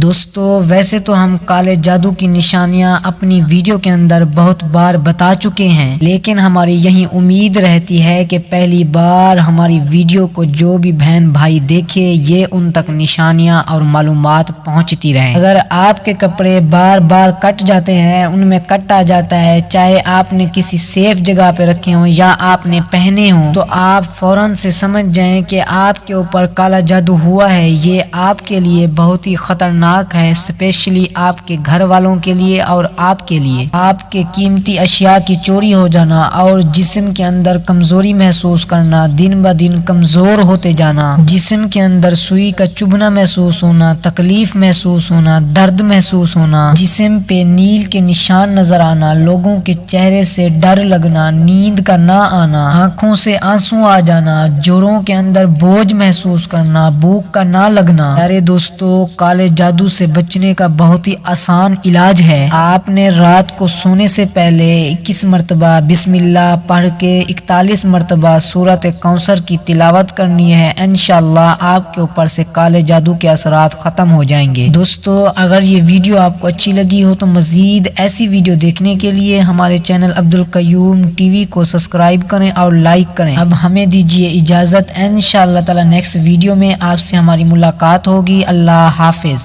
دوستو ویسے تو ہم کالے جادو کی نشانیاں اپنی ویڈیو کے اندر بہت بار بتا چکے ہیں، لیکن ہماری یہی امید رہتی ہے کہ پہلی بار ہماری ویڈیو کو جو بھی بہن بھائی دیکھے یہ ان تک نشانیاں اور معلومات پہنچتی رہیں۔ اگر آپ کے کپڑے بار بار کٹ جاتے ہیں، ان میں کٹ آ جاتا ہے، چاہے آپ نے کسی سیف جگہ پہ رکھے ہوں یا آپ نے پہنے ہوں، تو آپ فوراً سے سمجھ جائیں کہ آپ کے اوپر کالا جادو ہوا ہے۔ یہ آپ کے لیے بہت ہی خطرناک ہے، اسپیشلی آپ کے گھر والوں کے لیے اور آپ کے لیے۔ آپ کے قیمتی اشیاء کی چوری ہو جانا اور جسم کے اندر کمزوری محسوس کرنا، دن بہ دن کمزور ہوتے جانا، جسم کے اندر سوئی کا چبھنا محسوس ہونا، تکلیف محسوس ہونا، درد محسوس ہونا، جسم پہ نیل کے نشان نظر آنا، لوگوں کے چہرے سے ڈر لگنا، نیند کا نہ آنا، آنکھوں سے آنسو آ جانا، جوڑوں کے اندر بوجھ محسوس کرنا، بھوک کا نہ لگنا۔ پیارے دوستو، کالے جادو سے بچنے کا بہت ہی آسان علاج ہے۔ آپ نے رات کو سونے سے پہلے 21 مرتبہ بسم اللہ پڑھ کے 41 مرتبہ سورۃ کوثر کی تلاوت کرنی ہے۔ انشاءاللہ آپ کے اوپر سے کالے جادو کے اثرات ختم ہو جائیں گے۔ دوستو اگر یہ ویڈیو آپ کو اچھی لگی ہو تو مزید ایسی ویڈیو دیکھنے کے لیے ہمارے چینل عبدالقیوم ٹی وی کو سبسکرائب کریں اور لائک کریں۔ اب ہمیں دیجیے اجازت، انشاءاللہ تعالی نیکسٹ ویڈیو میں آپ سے ہماری ملاقات ہوگی۔ اللہ حافظ۔